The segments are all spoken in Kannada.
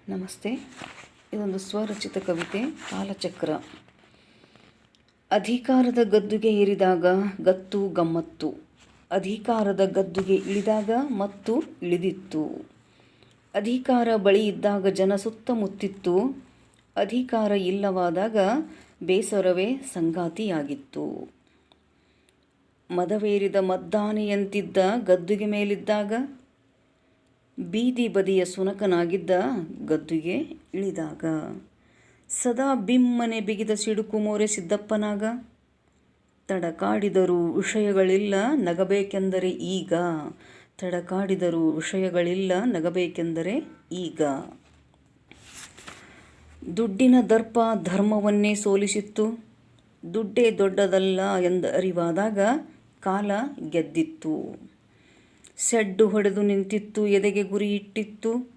ನಮಸ್ತೆ. ಇದೊಂದು ಸ್ವರಚಿತ ಕವಿತೆ, ಕಾಲಚಕ್ರ. ಅಧಿಕಾರದ ಗದ್ದುಗೆ ಏರಿದಾಗ ಗತ್ತು ಗಮ್ಮತ್ತು, ಅಧಿಕಾರದ ಗದ್ದುಗೆ ಇಳಿದಾಗ ಮತ್ತು ಇಳಿದಿತ್ತು. ಅಧಿಕಾರ ಬಳಿ ಇದ್ದಾಗ ಜನ ಸುತ್ತಮುತ್ತಿತ್ತು, ಅಧಿಕಾರ ಇಲ್ಲವಾದಾಗ ಬೇಸರವೇ ಸಂಗಾತಿಯಾಗಿತ್ತು. ಮದವೇರಿದ ಮದ್ದಾನೆಯಂತಿದ್ದ ಗದ್ದುಗೆ ಮೇಲಿದ್ದಾಗ, ಬೀದಿ ಬದಿಯ ಸುನಕನಾಗಿದ್ದ ಗದ್ದುಗೆ ಇಳಿದಾಗ, ಸದಾ ಬಿಮ್ಮನೆ ಬಿಗಿದ ಸಿಡುಕು ಮೋರೆ ಸಿದ್ದಪ್ಪನಾಗ, ತಡಕಾಡಿದರೂ ವಿಷಯಗಳಿಲ್ಲ ನಗಬೇಕೆಂದರೆ ಈಗ, ತಡಕಾಡಿದರೂ ವಿಷಯಗಳಿಲ್ಲ ನಗಬೇಕೆಂದರೆ ಈಗ. ದುಡ್ಡಿನ ದರ್ಪ ಧರ್ಮವನ್ನೇ ಸೋಲಿಸಿತ್ತು, ದುಡ್ಡೇ ದೊಡ್ಡದಲ್ಲ ಎಂದ ಅರಿವಾದಾಗ ಕಾಲ ಗೆದ್ದಿತ್ತು. ಸೆಡ್ಡು ಹೊಡೆದು ನಿಂತಿತ್ತು, ಎದೆಗೆ ಗುರಿ ಇಟ್ಟಿತ್ತು,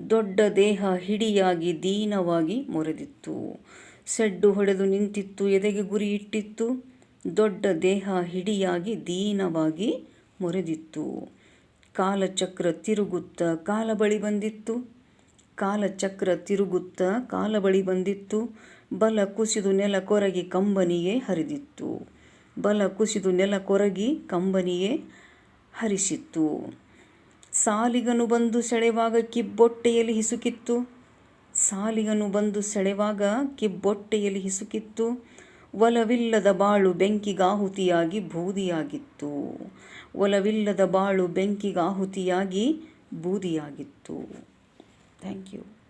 ದೊಡ್ಡ ದೇಹ ಹಿಡಿಯಾಗಿ ದೀನವಾಗಿ ಮೊರೆದಿತ್ತು. ಸೆಡ್ಡು ಹೊಡೆದು ನಿಂತಿತ್ತು, ಎದೆಗೆ ಗುರಿ ಇಟ್ಟಿತ್ತು, ದೊಡ್ಡ ದೇಹ ಹಿಡಿಯಾಗಿ ದೀನವಾಗಿ ಮೊರೆದಿತ್ತು. ಕಾಲಚಕ್ರ ತಿರುಗುತ್ತ ಕಾಲ ಬಳಿ ಬಂದಿತ್ತು, ಕಾಲಚಕ್ರ ತಿರುಗುತ್ತ ಕಾಲ ಬಳಿ ಬಂದಿತ್ತು. ಬಲ ಕುಸಿದು ನೆಲ ಕೊರಗಿ ಕಂಬನಿಯೇ ಹರಿದಿತ್ತು, ಬಲ ಕುಸಿದು ನೆಲ ಕೊರಗಿ ಕಂಬನಿಯೇ ಹರಿಸಿತ್ತು. ಸಾಲಿಗನು ಬಂದು ಸೆಳೆವಾಗ ಕಿಬ್ಬೊಟ್ಟೆಯಲ್ಲಿ ಹಿಸುಕಿತ್ತು, ಸಾಲಿಗನು ಬಂದು ಸೆಳೆವಾಗ ಕಿಬ್ಬೊಟ್ಟೆಯಲ್ಲಿ ಹಿಸುಕಿತ್ತು. ಒಲವಿಲ್ಲದ ಬಾಳು ಬೆಂಕಿಗಾಹುತಿಯಾಗಿ ಬೂದಿಯಾಗಿತ್ತು, ಒಲವಿಲ್ಲದ ಬಾಳು ಬೆಂಕಿಗಾಹುತಿಯಾಗಿ ಬೂದಿಯಾಗಿತ್ತು. Thank you.